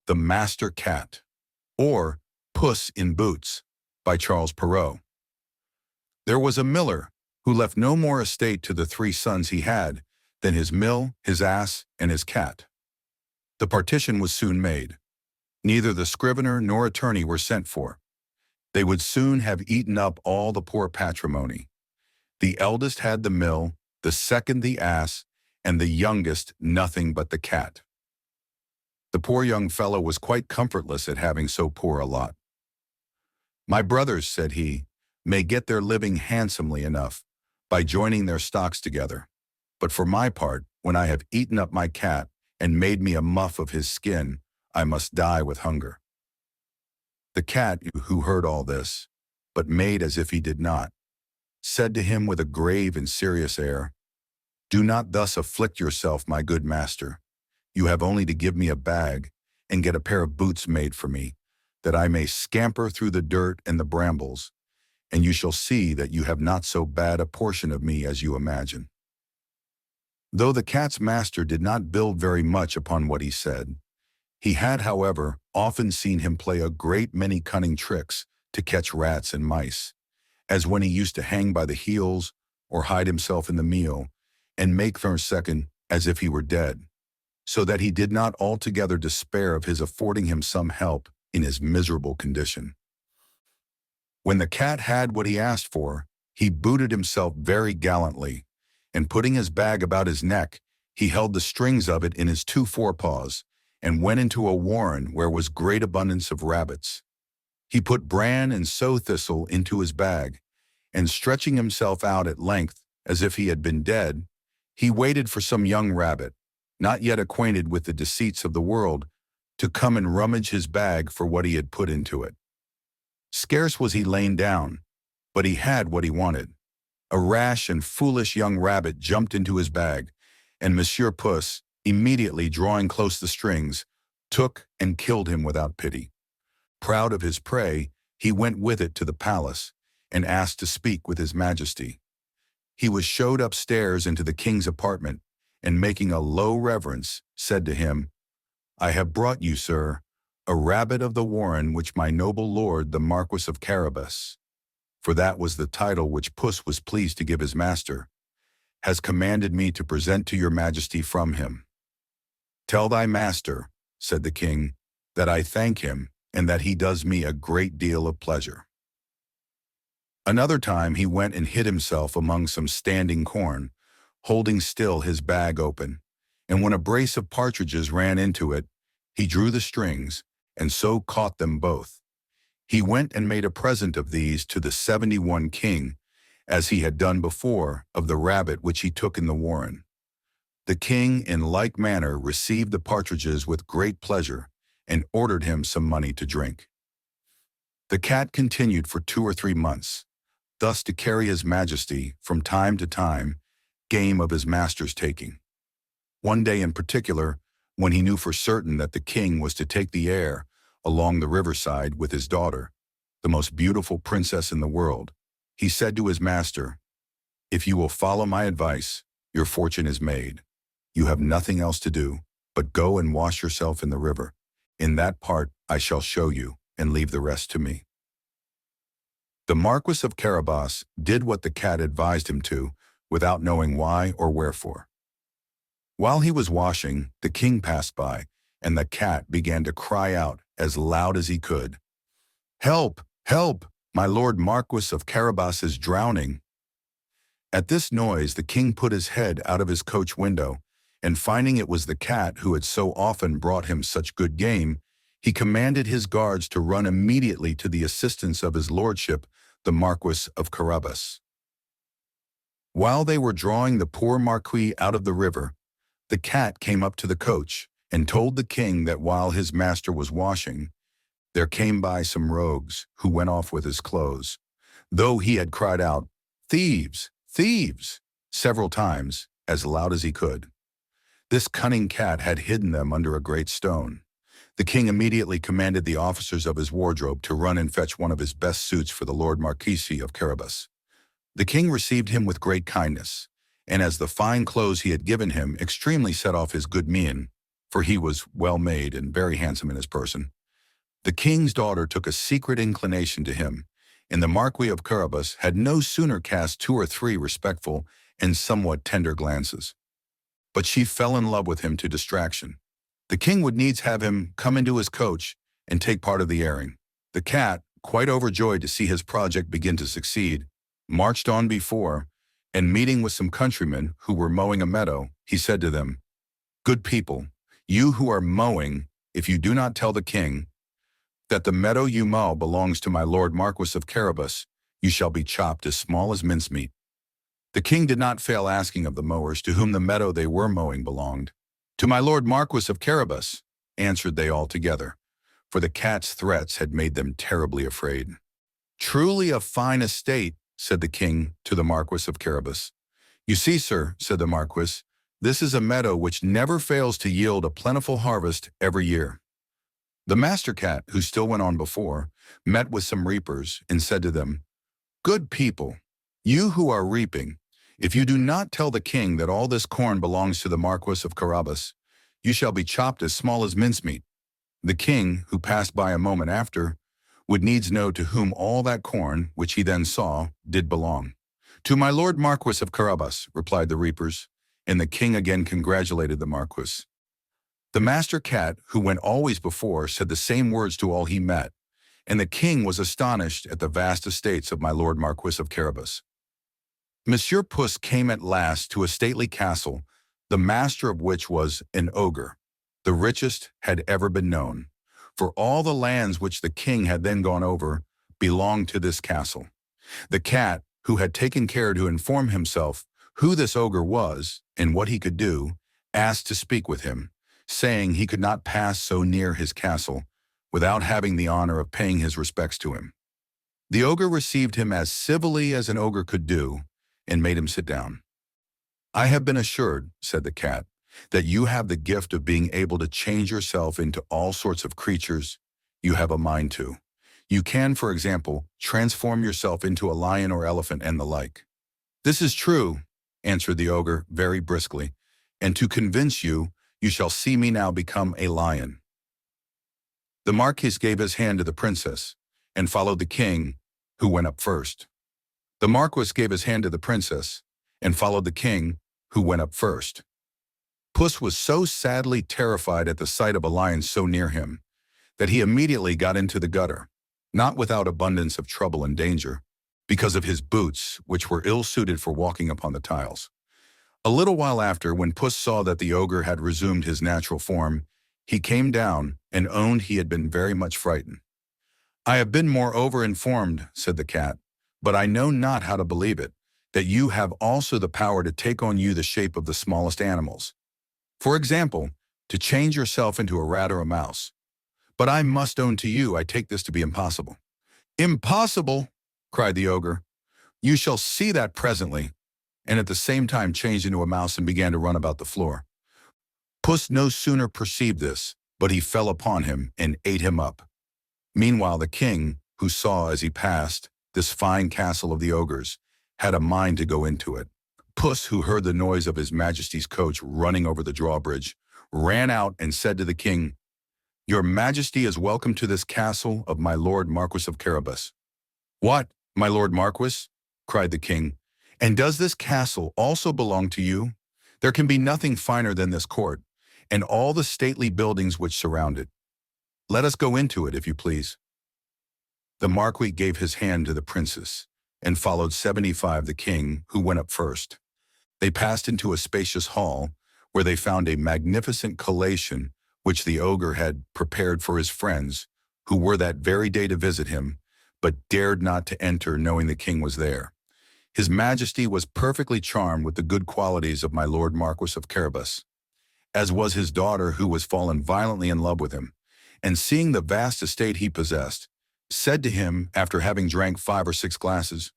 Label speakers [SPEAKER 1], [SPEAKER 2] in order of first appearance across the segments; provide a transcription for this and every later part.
[SPEAKER 1] The Master Cat, or Puss in Boots, by Charles Perrault. There was a miller who left no more estate to the 3 sons he had than his mill, his ass, and his cat. The partition was soon made. Neither the scrivener nor attorney were sent for. They would soon have eaten up all the poor patrimony. The eldest had the mill, the second the ass, and the youngest nothing but the cat. The poor young fellow was quite comfortless at having so poor a lot. "My brothers," said he, "may get their living handsomely enough by joining their stocks together. But for my part, when I have eaten up my cat and made me a muff of his skin, I must die with hunger." The cat, who heard all this, but made as if he did not, said to him with a grave and serious air, "Do not thus afflict yourself, my good master. You have only to give me a bag and get a pair of boots made for me, that I may scamper through the dirt and the brambles, and you shall see that you have not so bad a portion of me as you imagine." Though the cat's master did not build very much upon what he said, he had, however, often seen him play a great many cunning tricks to catch rats and mice, as when he used to hang by the heels or hide himself in the meal and make for a second as if he were dead, so that he did not altogether despair of his affording him some help in his miserable condition. When the cat had what he asked for, he booted himself very gallantly, and putting his bag about his neck, he held the strings of it in his 2 forepaws, and went into a warren where was great abundance of rabbits. He put bran and sow thistle into his bag, and stretching himself out at length as if he had been dead, he waited for some young rabbit, not yet acquainted with the deceits of the world, to come and rummage his bag for what he had put into it. Scarce was he lain down, but he had what he wanted. A rash and foolish young rabbit jumped into his bag, and Monsieur Puss, immediately drawing close the strings, took and killed him without pity. Proud of his prey, he went with it to the palace, and asked to speak with his majesty. He was showed upstairs into the king's apartment, and making a low reverence, said to him, "I have brought you, sir, a rabbit of the warren which my noble lord the Marquis of Carabas," for that was the title which Puss was pleased to give his master, "has commanded me to present to your majesty from him." "Tell thy master," said the king, "that I thank him, and that he does me a great deal of pleasure." Another time he went and hid himself among some standing corn, holding still his bag open, and when a brace of partridges ran into it, he drew the strings, and so caught them both. He went and made a present of these to the 71 king, as he had done before of the rabbit which he took in the warren. The king in like manner received the partridges with great pleasure, and ordered him some money to drink. The cat continued for 2 or 3 months, thus to carry his majesty, from time to time, game of his master's taking. One day in particular, when he knew for certain that the king was to take the air along the riverside with his daughter, the most beautiful princess in the world, he said to his master, "If you will follow my advice, your fortune is made. You have nothing else to do, but go and wash yourself in the river. In that part I shall show you, and leave the rest to me." The Marquis of Carabas did what the cat advised him to, without knowing why or wherefore. While he was washing, the king passed by, and the cat began to cry out as loud as he could, "Help! Help! My lord Marquis of Carabas is drowning." At this noise the king put his head out of his coach window, and finding it was the cat who had so often brought him such good game, he commanded his guards to run immediately to the assistance of his lordship, the Marquis of Carabas. While they were drawing the poor marquis out of the river, the cat came up to the coach and told the king that while his master was washing, there came by some rogues who went off with his clothes, though he had cried out, "Thieves! Thieves!" several times, as loud as he could. This cunning cat had hidden them under a great stone. The king immediately commanded the officers of his wardrobe to run and fetch one of his best suits for the Lord Marquis of Carabas. The king received him with great kindness, and as the fine clothes he had given him extremely set off his good mien, for he was well-made and very handsome in his person. The king's daughter took a secret inclination to him, and the Marquis of Carabas had no sooner cast 2 or 3 respectful and somewhat tender glances. But she fell in love with him to distraction. The king would needs have him come into his coach and take part of the airing. The cat, quite overjoyed to see his project begin to succeed, marched on before, and meeting with some countrymen who were mowing a meadow, he said to them, "Good people, you who are mowing, if you do not tell the king that the meadow you mow belongs to my lord Marquis of Carabas, you shall be chopped as small as mincemeat." The king did not fail asking of the mowers to whom the meadow they were mowing belonged. "To my lord Marquis of Carabas," answered they all together, for the cat's threats had made them terribly afraid. "Truly a fine estate," said the king to the Marquis of Carabas. "You see, sir," said the Marquis, "this is a meadow which never fails to yield a plentiful harvest every year." The master cat, who still went on before, met with some reapers and said to them, "Good people, you who are reaping, if you do not tell the king that all this corn belongs to the Marquis of Carabas, you shall be chopped as small as mincemeat." The king, who passed by a moment after, would needs know to whom all that corn, which he then saw, did belong. "To my lord Marquis of Carabas," replied the reapers, and the king again congratulated the Marquis. The master cat, who went always before, said the same words to all he met, and the king was astonished at the vast estates of my lord Marquis of Carabas. Monsieur Puss came at last to a stately castle, the master of which was an ogre, the richest had ever been known, for all the lands which the king had then gone over belonged to this castle. The cat, who had taken care to inform himself who this ogre was and what he could do, asked to speak with him, saying he could not pass so near his castle without having the honor of paying his respects to him. The ogre received him as civilly as an ogre could do and made him sit down. "I have been assured," said the cat, "that you have the gift of being able to change yourself into all sorts of creatures you have a mind to. You can, for example, transform yourself into a lion or elephant and the like." "This is true," answered the ogre very briskly, "and to convince you, you shall see me now become a lion." The Marquis gave his hand to the princess and followed the king, who went up first. The Marquis gave his hand to the princess and followed the king, who went up first. Puss was so sadly terrified at the sight of a lion so near him that he immediately got into the gutter, not without abundance of trouble and danger, because of his boots, which were ill-suited for walking upon the tiles. A little while after, when Puss saw that the ogre had resumed his natural form, he came down and owned he had been very much frightened. "I have been moreover informed," said the cat, "but I know not how to believe it, that you have also the power to take on you the shape of the smallest animals. For example, to change yourself into a rat or a mouse. But I must own to you I take this to be impossible." "Impossible!" cried the ogre. "You shall see that presently," and at the same time changed into a mouse and began to run about the floor. Puss no sooner perceived this, but he fell upon him and ate him up. Meanwhile the king, who saw as he passed this fine castle of the ogres, had a mind to go into it. Puss, who heard the noise of his majesty's coach running over the drawbridge, ran out and said to the king, "Your majesty is welcome to this castle of my lord Marquis of Carabas." "What, my lord Marquis?" cried the king. "And does this castle also belong to you? There can be nothing finer than this court, and all the stately buildings which surround it. Let us go into it, if you please." The Marquis gave his hand to the princess, and followed 75 the king, who went up first. They passed into a spacious hall, where they found a magnificent collation which the ogre had prepared for his friends, who were that very day to visit him, but dared not to enter knowing the king was there. His Majesty was perfectly charmed with the good qualities of my lord Marquis of Carabas, as was his daughter, who was fallen violently in love with him, and seeing the vast estate he possessed, said to him after having drank 5 or 6 glasses,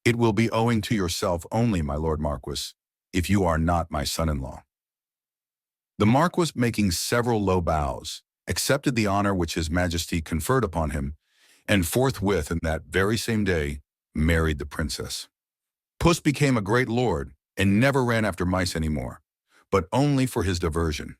[SPEAKER 1] "It will be owing to yourself only, my lord Marquis, if you are not my son-in-law." The Marquis, making several low bows, accepted the honor which his Majesty conferred upon him, and forthwith in that very same day married the princess. Puss became a great lord and never ran after mice any more, but only for his diversion.